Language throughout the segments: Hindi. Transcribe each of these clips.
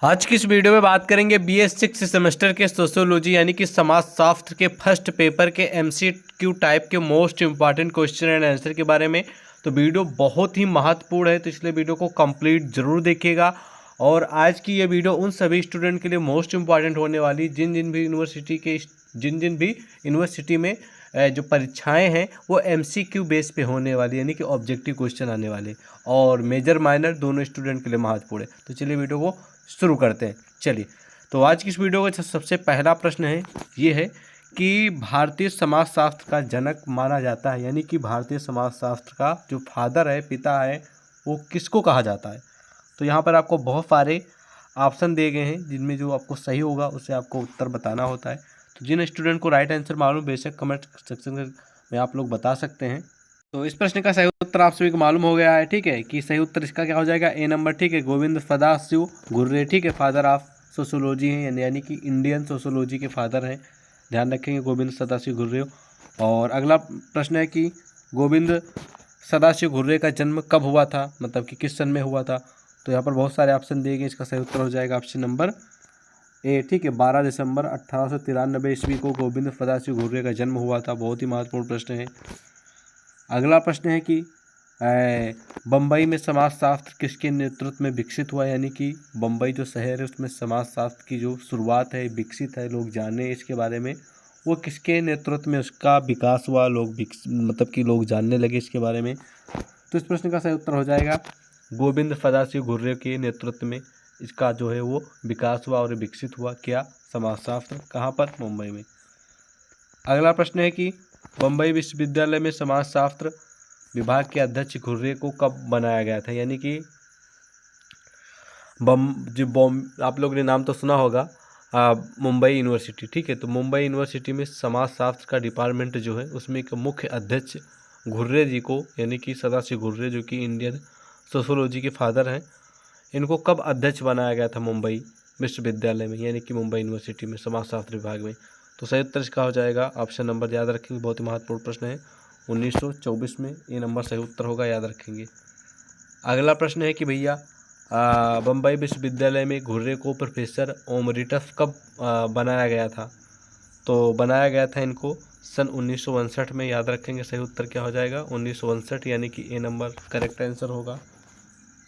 आज की इस वीडियो में बात करेंगे BA 6 सेमेस्टर के सोशियोलॉजी यानी कि समाजशास्त्र के फर्स्ट पेपर के MCQ टाइप के most important question and answer के बारे में। तो वीडियो बहुत ही महत्वपूर्ण है, तो इसलिए वीडियो को कंप्लीट जरूर देखिएगा। और आज की ये वीडियो उन सभी स्टूडेंट के लिए मोस्ट इंपॉर्टेंट होने वाली जिन जिन भी यूनिवर्सिटी में जो परीक्षाएं हैं वो MCQ बेस पे होने वाली, यानी कि ऑब्जेक्टिव क्वेश्चन आने वाले, और मेजर माइनर दोनों स्टूडेंट के लिए महत्वपूर्ण है। तो चलिए वीडियो को शुरू करते हैं। चलिए, तो आज की इस वीडियो का सबसे पहला प्रश्न है, ये है कि भारतीय समाजशास्त्र का जनक माना जाता है, यानी कि भारतीय समाजशास्त्र का जो फादर है, पिता है, वो किसको कहा जाता है। तो यहाँ पर आपको बहुत सारे ऑप्शन दिए गए हैं, जिनमें जो आपको सही होगा उसे आपको उत्तर बताना होता है। तो जिन स्टूडेंट को राइट आंसर मालूम, बेशक कमेंट सेक्शन में आप लोग बता सकते हैं। तो इस प्रश्न का सही उत्तर आप सभी को मालूम हो गया है, ठीक है, कि सही उत्तर इसका क्या हो जाएगा, ए नंबर, ठीक है, गोविंद सदाशिव घुर्रे, ठीक है, फादर ऑफ सोशियोलॉजी हैं, यानी कि इंडियन सोशियोलॉजी के फादर हैं। ध्यान रखेंगे, गोविंद सदाशिव घुर्रे। और अगला प्रश्न है कि गोविंद सदाशिव घुर्रे का जन्म कब हुआ था, मतलब कि किस सन में हुआ था। तो यहाँ पर बहुत सारे ऑप्शन दिए गए, इसका सही उत्तर हो जाएगा ऑप्शन नंबर ए, ठीक है, 12 दिसंबर 1893 ईस्वी को गोविंद सदाशिव घुर्रे का जन्म हुआ था। बहुत ही महत्वपूर्ण प्रश्न है। अगला प्रश्न है कि बम्बई में समाजशास्त्र किसके नेतृत्व में विकसित हुआ, यानी कि बम्बई जो शहर है उसमें समाजशास्त्र की जो शुरुआत है, विकसित है, लोग जाने इसके बारे में, वो किसके नेतृत्व में उसका विकास हुआ, मतलब कि लोग जानने लगे इसके बारे में। तो इस प्रश्न का सही उत्तर हो जाएगा गोविंद सदाशिव घुर्रे के नेतृत्व में इसका जो है वो विकास हुआ और विकसित हुआ, क्या, समाजशास्त्र, कहाँ पर, मुंबई में। अगला प्रश्न है कि बम्बई विश्वविद्यालय में समाजशास्त्र विभाग के अध्यक्ष घुर्रे को कब बनाया गया था, यानी कि आप लोगों ने नाम तो सुना होगा मुंबई यूनिवर्सिटी, ठीक है। तो मुंबई यूनिवर्सिटी में समाजशास्त्र का डिपार्टमेंट जो है उसमें एक मुख्य अध्यक्ष घुर्रे जी को, यानी कि सदाशिव घुर्रे, जो कि इंडियन सोशियोलॉजी के फादर हैं, इनको कब अध्यक्ष बनाया गया था मुंबई विश्वविद्यालय में, यानी कि मुंबई यूनिवर्सिटी में समाजशास्त्र विभाग में। तो सही उत्तर इसका हो जाएगा ऑप्शन नंबर, याद रखेंगे, बहुत ही महत्वपूर्ण प्रश्न है, 1924 में ये नंबर सही उत्तर होगा, याद रखेंगे। अगला प्रश्न है कि भैया बम्बई विश्वविद्यालय में घुर्रे को प्रोफेसर ओमरिटस कब बनाया गया था। तो बनाया गया था इनको सन 1962 में, याद रखेंगे। सही उत्तर क्या हो जाएगा, 1962, यानी कि ए नंबर करेक्ट आंसर होगा।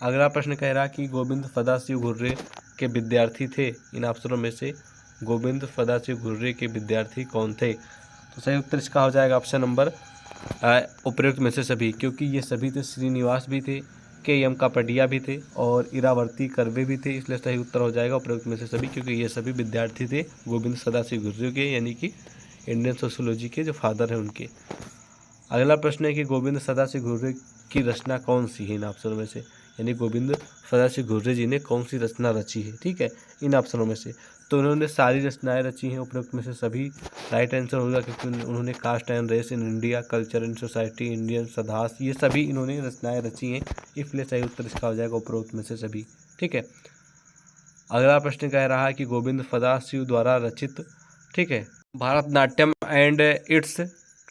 अगला प्रश्न कह रहा कि गोविंद सदाशिव घुर्रे के विद्यार्थी थे, इन ऑप्शनों में से गोविंद सदाशिव घुर्रे के विद्यार्थी कौन थे। तो सही उत्तर इसका हो जाएगा ऑप्शन नंबर उपयुक्त में से सभी, क्योंकि ये सभी थे, श्रीनिवास भी थे, KM कापडिया भी थे और इरावर्ती कर्वे भी थे, इसलिए सही उत्तर हो जाएगा उपयुक्त में से सभी, क्योंकि ये सभी विद्यार्थी थे गोविंद सदाशिव घुर्रे के, यानी कि इंडियन सोशियोलॉजी के जो फादर हैं उनके। अगला प्रश्न है कि गोविंद सदाशिव घुर्रे की रचना कौन सी है इन ऑप्शनों में से, यानी गोविंद सदाशिव घुर्रे जी ने कौन सी रचना रची है, ठीक है, इन ऑप्शनों में से। तो उन्होंने सारी रचनाएं रची हैं, उपयुक्त में से सभी राइट आंसर होगा, क्योंकि उन्होंने caste and race in India, culture and society, Indian सदास, ये सभी इन्होंने रचनाएं रची हैं, इसलिए सही उत्तर इसका हो जाएगा उपरोक्त में से सभी, ठीक है। अगला प्रश्न कह रहा है कि गोविंद सदाशिव द्वारा रचित, ठीक है, भारतनाट्यम एंड इट्स,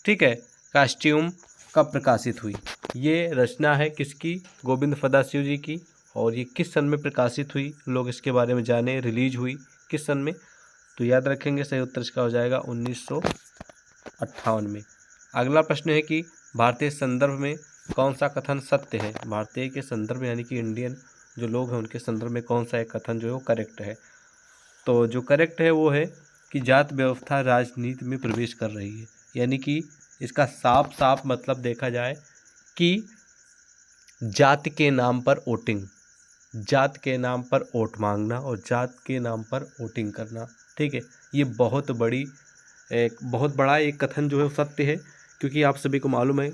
ठीक है, कॉस्ट्यूम कब प्रकाशित हुई। ये रचना है किसकी, गोविंद सदाशिव जी की, और ये किस सन में प्रकाशित हुई, लोग इसके बारे में जाने, रिलीज हुई किस सन में। तो याद रखेंगे, सही उत्तर इसका हो जाएगा 1958 में। अगला प्रश्न है कि भारतीय संदर्भ में कौन सा कथन सत्य है, भारतीय के संदर्भ यानी कि इंडियन जो लोग हैं उनके संदर्भ में कौन सा एक कथन जो है वो करेक्ट है। तो जो करेक्ट है वो है कि जात व्यवस्था राजनीति में प्रवेश कर रही है, यानी कि इसका साफ साफ मतलब देखा जाए कि जात के नाम पर वोटिंग, जात के नाम पर वोट मांगना और जात के नाम पर वोटिंग करना, ठीक है, ये बहुत बड़ा एक कथन जो है सत्य है। क्योंकि आप सभी को मालूम है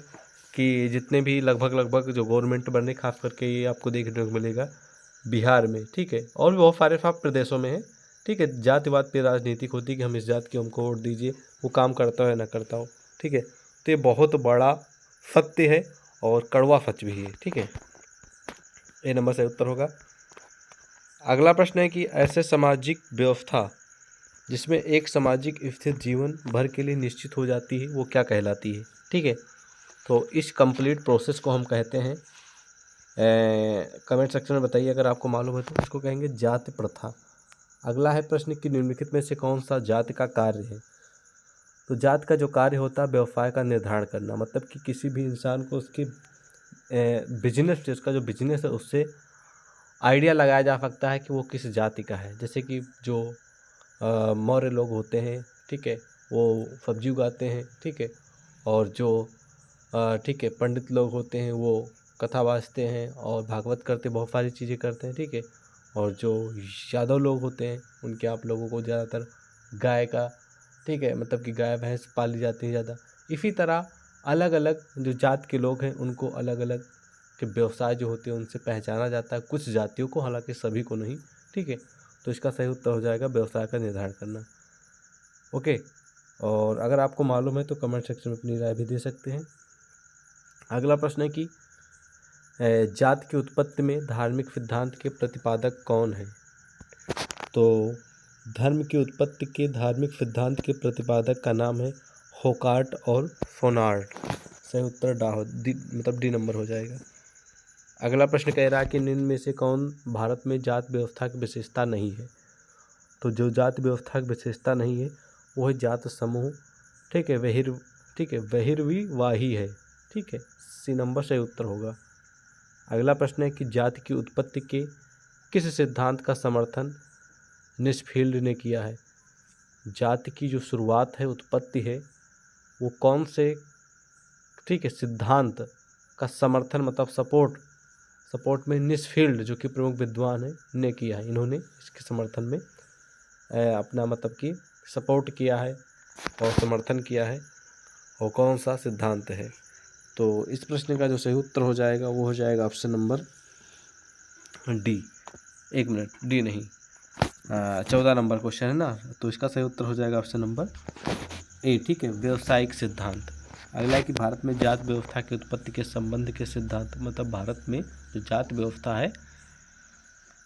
कि जितने भी लगभग जो गवर्नमेंट बने, खास करके ये आपको देखने को मिलेगा बिहार में, ठीक है, और भी बहुत सारे प्रदेशों में है, ठीक है, जातिवाद पे राजनीतिक होती है कि हम इस जात के हमको वोट दीजिए, वो काम करता हो या ना करता हो, ठीक है। तो ये बहुत बड़ा सत्य है और कड़वा सच भी है, ठीक है, ए नंबर से उत्तर होगा। अगला प्रश्न है कि ऐसे सामाजिक व्यवस्था जिसमें एक सामाजिक स्थिति जीवन भर के लिए निश्चित हो जाती है, वो क्या कहलाती है, ठीक है। तो इस कंप्लीट प्रोसेस को हम कहते हैं कमेंट सेक्शन में बताइए अगर आपको मालूम है तो। इसको कहेंगे जाति प्रथा। अगला है प्रश्न कि निम्नलिखित में से कौन सा जाति का कार्य है। तो जाति का जो कार्य होता है व्यवसाय का निर्धारण करना, मतलब कि किसी भी इंसान को उसके बिजनेस, उसका जो बिजनेस है उससे आइडिया लगाया जा सकता है कि वो किस जाति का है। जैसे कि जो मौर्य लोग होते हैं, ठीक है, वो सब्जी उगाते हैं, ठीक है, और जो ठीक है पंडित लोग होते हैं वो कथा बाजते हैं और भागवत करते, बहुत सारी चीज़ें करते हैं, ठीक है, और जो यादव लोग होते हैं उनके आप लोगों को ज़्यादातर गाय का, ठीक है, मतलब कि गाय भैंस पाली जाती है ज़्यादा। इसी तरह अलग अलग जो जात के लोग हैं उनको अलग अलग के व्यवसाय जो होते हैं उनसे पहचाना जाता है, कुछ जातियों को, हालांकि सभी को नहीं, ठीक है। तो इसका सही उत्तर हो जाएगा व्यवसाय का निर्धारण करना। ओके, और अगर आपको मालूम है तो कमेंट सेक्शन में अपनी राय भी दे सकते हैं। अगला प्रश्न है कि जाति की उत्पत्ति में धार्मिक सिद्धांत के प्रतिपादक कौन है। तो धर्म की उत्पत्ति के धार्मिक सिद्धांत के प्रतिपादक का नाम है होकार्ट और फोनार्ट। सही उत्तर मतलब डी नंबर हो जाएगा। अगला प्रश्न कह रहा है कि निम्न में से कौन भारत में जाति व्यवस्था की विशेषता नहीं है। तो जो जाति व्यवस्था की विशेषता नहीं है वो है जात समूह, ठीक है, बहिर्विवाही है, ठीक है, सी नंबर सही उत्तर होगा। अगला प्रश्न है कि जाति की उत्पत्ति के किस सिद्धांत का समर्थन निशफील्ड ने किया है। जाति की जो शुरुआत है, उत्पत्ति है, वो कौन से, ठीक है, सिद्धांत का समर्थन, मतलब सपोर्ट में निशफील्ड जो कि प्रमुख विद्वान है ने किया है। इन्होंने इसके समर्थन में अपना मतलब कि सपोर्ट किया है और समर्थन किया है, और कौन सा सिद्धांत है। तो इस प्रश्न का जो सही उत्तर हो जाएगा वो हो जाएगा ऑप्शन नंबर डी। एक मिनट, डी नहीं, 14 नंबर क्वेश्चन है ना, तो इसका सही उत्तर हो जाएगा ऑप्शन नंबर ए, ठीक है, व्यावसायिक सिद्धांत। अगला है कि भारत में जाति व्यवस्था की उत्पत्ति के संबंध के सिद्धांत, मतलब भारत में जो जाति व्यवस्था है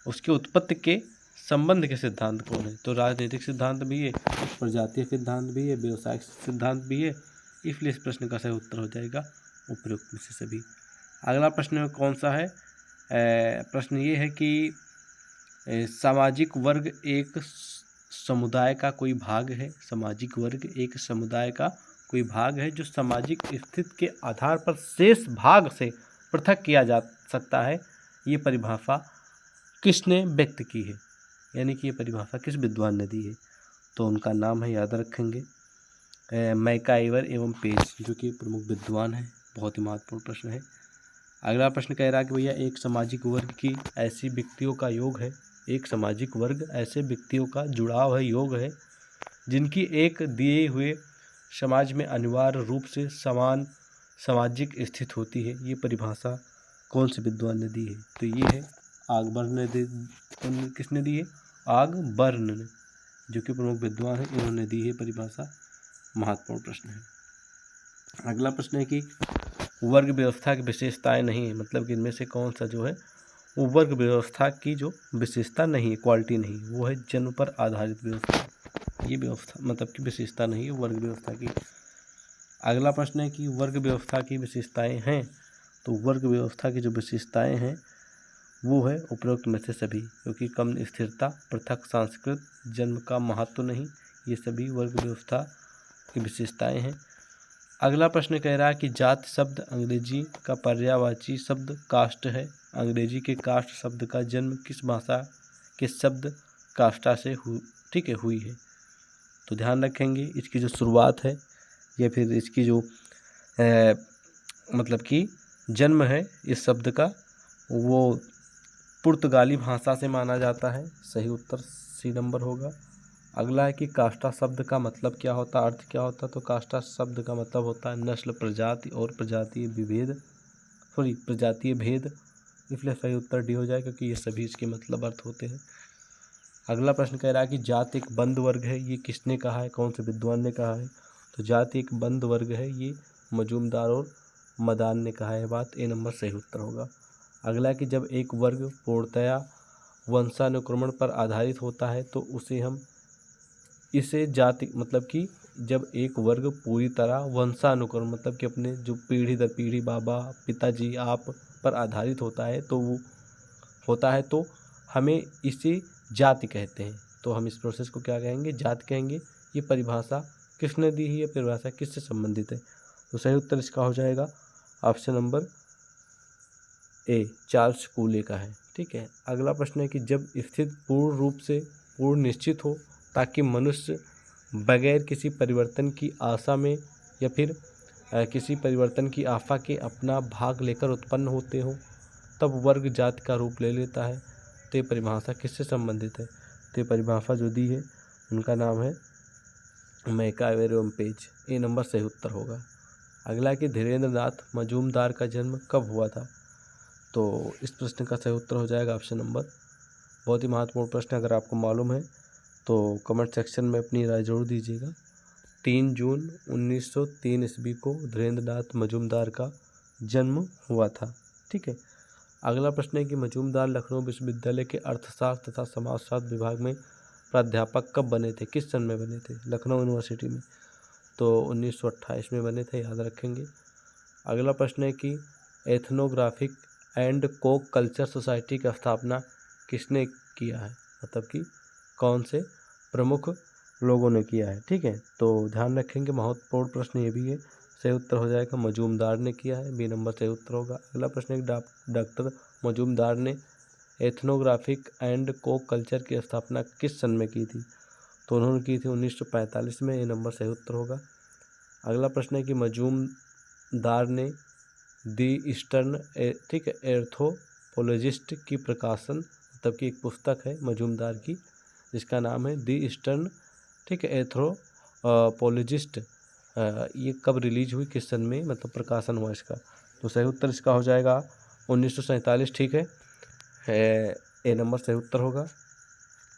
उसकी उत्पत्ति के संबंध के सिद्धांत कौन है। तो राजनीतिक सिद्धांत भी है, प्रजातीय सिद्धांत भी है, व्यवसायिक सिद्धांत भी है, इसलिए इस प्रश्न का सही उत्तर हो जाएगा उपयुक्त में से सभी। अगला प्रश्न कौन सा है, प्रश्न ये है कि सामाजिक वर्ग एक समुदाय का कोई भाग है। सामाजिक वर्ग एक समुदाय का कोई भाग है जो सामाजिक स्थिति के आधार पर शेष भाग से पृथक किया जा सकता है। ये परिभाषा किसने व्यक्त की है, यानी कि ये परिभाषा किस विद्वान ने दी है। तो उनका नाम है, याद रखेंगे, मैकाइवर एवं पेज, जो कि प्रमुख विद्वान है। बहुत ही महत्वपूर्ण प्रश्न है। अगला प्रश्न कह रहा है कि भैया एक सामाजिक वर्ग की ऐसी व्यक्तियों का योग है, एक सामाजिक वर्ग ऐसे व्यक्तियों का जुड़ाव है, योग है, जिनकी एक दिए हुए समाज में अनिवार्य रूप से समान सामाजिक स्थिति होती है। ये परिभाषा कौन से विद्वान ने दी है। तो ये है आगबर्न ने किसने दी है, आगबर्न ने, जो कि प्रमुख विद्वान है, इन्होंने दी है परिभाषा। महत्वपूर्ण प्रश्न है। अगला प्रश्न है कि वर्ग व्यवस्था की विशेषताएं नहीं है, मतलब कि इनमें से कौन सा जो है वो वर्ग व्यवस्था की जो विशेषता नहीं है, क्वालिटी नहीं, वो है जन्म पर आधारित व्यवस्था। ये व्यवस्था मतलब कि विशेषता नहीं है वर्ग व्यवस्था की। अगला प्रश्न है कि वर्ग व्यवस्था की विशेषताएं हैं। तो वर्ग व्यवस्था की जो विशेषताएं हैं वो है उपरोक्त में से सभी, क्योंकि कम स्थिरता, पृथक संस्कृत, जन्म का महत्व नहीं, ये सभी वर्ग व्यवस्था की विशेषताएं हैं। अगला प्रश्न कह रहा है कि जाति शब्द अंग्रेजी का पर्यायवाची शब्द कास्ट है। अंग्रेजी के कास्ट शब्द का जन्म किस भाषा के शब्द कास्टा से ठीक है हुई है। तो ध्यान रखेंगे इसकी जो शुरुआत है या फिर इसकी जो मतलब कि जन्म है इस शब्द का, वो पुर्तगाली भाषा से माना जाता है। सही उत्तर सी नंबर होगा। अगला है कि कास्टा शब्द का मतलब क्या होता है, अर्थ क्या होता है। तो कास्टा शब्द का मतलब होता है नस्ल, प्रजाति और प्रजातीय भेद, इसलिए सही उत्तर डी हो जाए, क्योंकि ये सभी इसके मतलब अर्थ होते हैं। अगला प्रश्न कह रहा है कि जाति एक बंद वर्ग है, ये किसने कहा है, कौन से विद्वान ने कहा है। तो जाति एक बंद वर्ग है, ये मजूमदार और मदान ने कहा है बात, ए नंबर सही उत्तर होगा। अगला है कि जब एक वर्ग पूर्णतया वंशानुक्रमण पर आधारित होता है तो उसे हम इसे जाति, मतलब कि जब एक वर्ग पूरी तरह वंशानुक्रमण, मतलब कि अपने जो पीढ़ी दर पीढ़ी बाबा, पिताजी, आप पर आधारित होता है तो हमें इसे जाति कहते हैं। तो हम इस प्रोसेस को क्या कहेंगे, जाति कहेंगे। ये परिभाषा किसने दी है, ये परिभाषा किससे संबंधित है? तो सही उत्तर इसका हो जाएगा ऑप्शन नंबर ए, चार्ल्स कूले का है। ठीक है, अगला प्रश्न है कि जब स्थिति पूर्ण रूप से पूर्ण निश्चित हो ताकि मनुष्य बगैर किसी परिवर्तन की आशा में या फिर किसी परिवर्तन की आफा के अपना भाग लेकर उत्पन्न होते हो, तब वर्ग जाति का रूप ले लेता है। तो ये परिभाषा किससे संबंधित है? तो ये परिभाषा जो दी है उनका नाम है मैकाइवर एवं पेज। ए नंबर सही उत्तर होगा। अगला कि धीरेन्द्र नाथ मजूमदार का जन्म कब हुआ था? तो इस प्रश्न का सही उत्तर हो जाएगा ऑप्शन नंबर, बहुत ही महत्वपूर्ण प्रश्न, अगर आपको मालूम है तो कमेंट सेक्शन में अपनी राय जरूर दीजिएगा। 3 जून 1903 ईस्वी को धीरेन्द्र नाथ मजूमदार का जन्म हुआ था। ठीक है, अगला प्रश्न है कि मजूमदार लखनऊ विश्वविद्यालय के अर्थशास्त्र तथा समाजशास्त्र विभाग में प्राध्यापक कब बने थे, किस सन में बने थे लखनऊ यूनिवर्सिटी में? तो 1928 में बने थे, याद रखेंगे। अगला प्रश्न है कि ethnographic and Coke culture society की स्थापना किसने किया है, मतलब कि कौन से प्रमुख लोगों ने किया है? ठीक है, तो ध्यान रखेंगे, महत्वपूर्ण प्रश्न ये भी है। सही उत्तर हो जाएगा मजूमदार ने किया है, बी नंबर सही उत्तर होगा। अगला प्रश्न है डॉक्टर मजूमदार ने एथनोग्राफिक एंड कोक कल्चर की स्थापना किस सन में की थी? तो उन्होंने की थी 1945 में, ये नंबर सही उत्तर होगा। अगला प्रश्न है कि मजूमदार ने दी ईस्टर्न एंथ्रोपोलॉजिस्ट की प्रकाशन, मतलब कि एक पुस्तक है मजूमदार की जिसका नाम है दी ईस्टर्न एंथ्रोपोलॉजिस्ट, ये कब रिलीज हुई, किस सन में मतलब प्रकाशन हुआ इसका? तो सही उत्तर इसका हो जाएगा 1947। ठीक है, ए नंबर सही उत्तर होगा।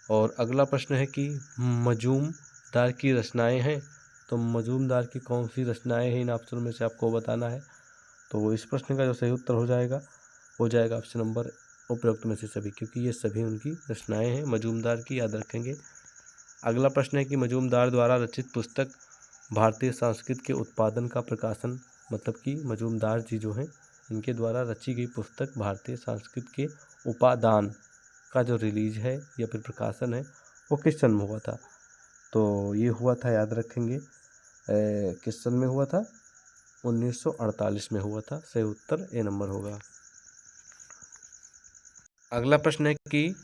और अगला प्रश्न है कि मजूमदार की रचनाएं हैं, तो मजूमदार की कौन सी रचनाएं हैं इन ऑप्शनों में से आपको बताना है। तो इस प्रश्न का जो सही उत्तर हो जाएगा ऑप्शन नंबर उपरोक्त में से सभी, क्योंकि ये सभी उनकी रचनाएं हैं मजूमदार की, याद रखेंगे। अगला प्रश्न है कि मजूमदार द्वारा रचित पुस्तक भारतीय संस्कृत के उत्पादन का प्रकाशन, मतलब कि मजूमदार जी जो हैं इनके द्वारा रची गई पुस्तक भारतीय संस्कृत के उपादान का जो रिलीज है या फिर प्रकाशन है वो किस सन में हुआ था? तो ये हुआ था, याद रखेंगे, किस सन में हुआ था? 1948 में हुआ था। सही उत्तर ए नंबर होगा। अगला प्रश्न है कि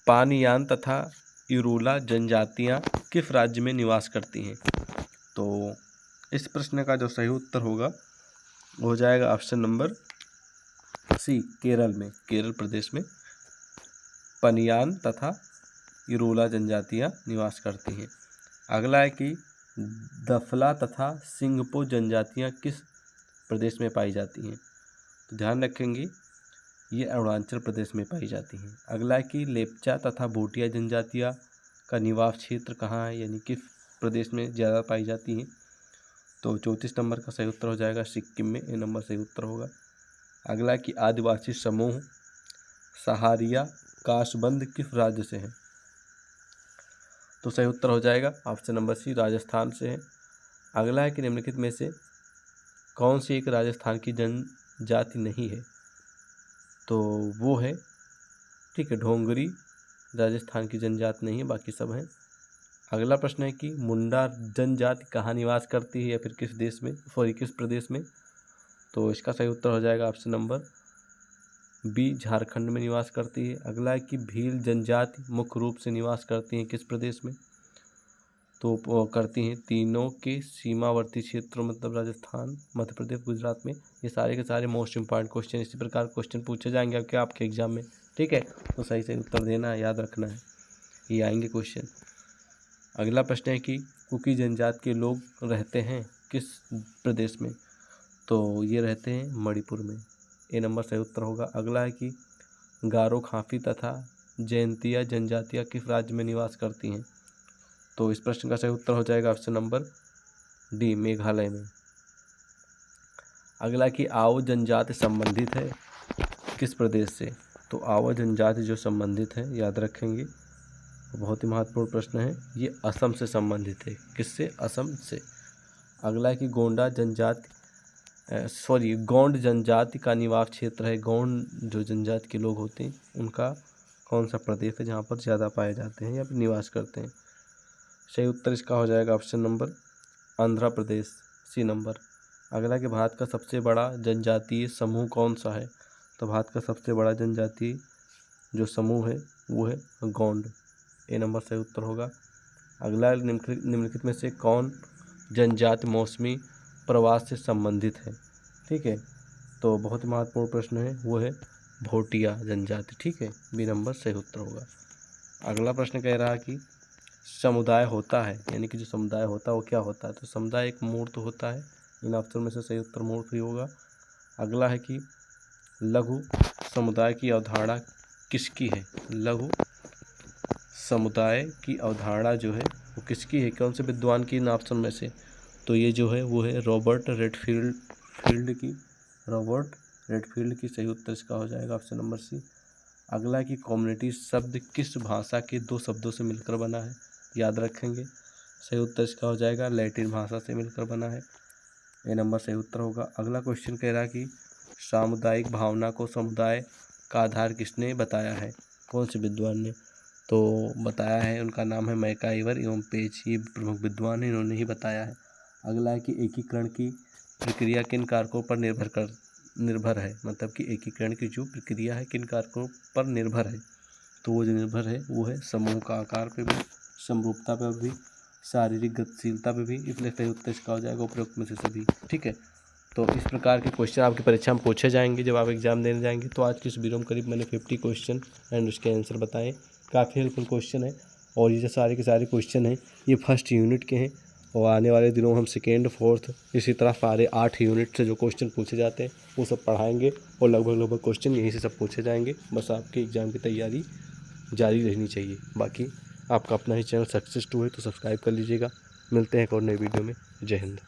पानियान तथा इरूला जनजातियां किस राज्य में निवास करती हैं? तो इस प्रश्न का जो सही उत्तर होगा वो हो जाएगा ऑप्शन नंबर सी, केरल में, केरल प्रदेश में पनियान तथा इरूला जनजातियां निवास करती हैं। अगला है कि दफला तथा सिंगपो जनजातियां किस प्रदेश में पाई जाती हैं? तो ध्यान रखेंगे ये अरुणाचल प्रदेश में पाई जाती हैं। अगला है कि लेप्चा तथा भूटिया जनजातियां का निवास क्षेत्र कहाँ है, यानी किस प्रदेश में ज़्यादा पाई जाती हैं? तो 34 नंबर का सही उत्तर हो जाएगा सिक्किम में, ए नंबर सही उत्तर होगा। अगला कि आदिवासी समूह सहारिया काशबंद किस राज्य से है? तो सही उत्तर हो जाएगा ऑप्शन नंबर सी, राजस्थान से है। अगला है कि निम्नलिखित में से कौन सी एक राजस्थान की जनजाति नहीं है? तो वो है, ठीक है, ढोंगरी राजस्थान की जनजाति नहीं है, बाकी सब हैं। अगला प्रश्न है कि मुंडा जनजाति कहाँ निवास करती है या फिर किस देश में, किस प्रदेश में? तो इसका सही उत्तर हो जाएगा ऑप्शन नंबर बी, झारखंड में निवास करती है। अगला है कि भील जनजाति मुख्य रूप से निवास करती हैं किस प्रदेश में? तो करती हैं तीनों के सीमावर्ती क्षेत्रों, मतलब राजस्थान, मध्य प्रदेश, गुजरात में। ये सारे के सारे मोस्ट इंपॉर्टेंट क्वेश्चन, इसी प्रकार क्वेश्चन पूछे जाएंगे आपके एग्जाम में। ठीक है, तो सही सही उत्तर देना है, याद रखना है, ये आएंगे क्वेश्चन। अगला प्रश्न है कि कुकी जनजाति के लोग रहते हैं किस प्रदेश में? तो ये रहते हैं मणिपुर में, ए नंबर सही उत्तर होगा। अगला है कि गारो, खाफी तथा जयंतिया जनजातियाँ किस राज्य में निवास करती हैं? तो इस प्रश्न का सही उत्तर हो जाएगा ऑप्शन नंबर डी, मेघालय में। अगला कि आओ जनजाति संबंधित है किस प्रदेश से? तो आओ जनजाति जो संबंधित है, याद रखेंगे, बहुत ही महत्वपूर्ण प्रश्न है, ये असम से संबंधित है। किससे? असम से। अगला कि गोंडा जनजाति सॉरी गौंड जनजाति का निवास क्षेत्र है। गौंड जो जनजाति के लोग होते हैं उनका कौन सा प्रदेश है जहाँ पर ज़्यादा पाए जाते हैं या फिर निवास करते हैं? सही उत्तर इसका हो जाएगा ऑप्शन नंबर आंध्र प्रदेश, सी नंबर। अगला कि भारत का सबसे बड़ा जनजातीय समूह कौन सा है? तो भारत का सबसे बड़ा जनजातीय जो समूह है वो है गौंड, ए नंबर सही उत्तर होगा। अगला निम्नलिखित में से कौन जनजाति मौसमी प्रवास से संबंधित है? ठीक है, तो बहुत ही महत्वपूर्ण प्रश्न है, वो है भोटिया जनजाति। ठीक है, बी नंबर सही उत्तर होगा। अगला प्रश्न कह रहा है कि समुदाय होता है, यानी कि जो समुदाय होता है वो क्या होता है? तो समुदाय एक मूर्त होता है। इन ऑप्शन में से सही उत्तर मूर्त ही होगा। अगला है कि लघु समुदाय की अवधारणा किसकी है? लघु समुदाय की अवधारणा जो है वो किसकी है? कौन से विद्वान की? इन ऑप्शन में से तो ये जो है वो है रॉबर्ट रेडफील्ड की। रॉबर्ट रेडफील्ड की सही उत्तर इसका हो जाएगा ऑप्शन नंबर सी। अगला कि कम्युनिटी शब्द किस भाषा के दो शब्दों से मिलकर बना है? याद रखेंगे, सही उत्तर इसका हो जाएगा लैटिन भाषा से मिलकर बना है, ए नंबर सही उत्तर होगा। अगला क्वेश्चन कह रहा कि सामुदायिक भावना को समुदाय का आधार किसने बताया है? कौन से विद्वान ने? तो बताया है, उनका नाम है मैकाइवर एवं पेज, ये प्रमुख विद्वान है, इन्होंने ही बताया है। अगला है कि एकीकरण की प्रक्रिया किन कारकों पर निर्भर है? मतलब कि एकीकरण की जो प्रक्रिया है किन कारकों पर निर्भर है? तो वो जो निर्भर है वो है समूह का आकार पे भी, समरूपता पर भी, शारीरिक गतिशीलता पे भी, इसलिए सही उत्तर इसका हो जाएगा उपरोक्त में से सभी। ठीक है, तो इस प्रकार के क्वेश्चन आपकी परीक्षा में पूछे जाएंगे जब आप एग्जाम देने जाएंगे। तो आज की इस वीडियो में करीब मैंने 50 क्वेश्चन एंड उसके आंसर बताए। काफ़ी हेल्पफुल क्वेश्चन है और ये जो सारे के सारे क्वेश्चन हैं ये फर्स्ट यूनिट के हैं और आने वाले दिनों हम सेकेंड, फोर्थ, इसी तरह सारे 8 यूनिट से जो क्वेश्चन पूछे जाते हैं वो सब पढ़ाएंगे और लगभग क्वेश्चन यहीं से सब पूछे जाएंगे। बस आपके एग्ज़ाम की तैयारी जारी रहनी चाहिए। बाकी आपका अपना ही चैनल सक्सेस टू है तो सब्सक्राइब कर लीजिएगा। मिलते हैं एक और नई वीडियो में। जय हिंद।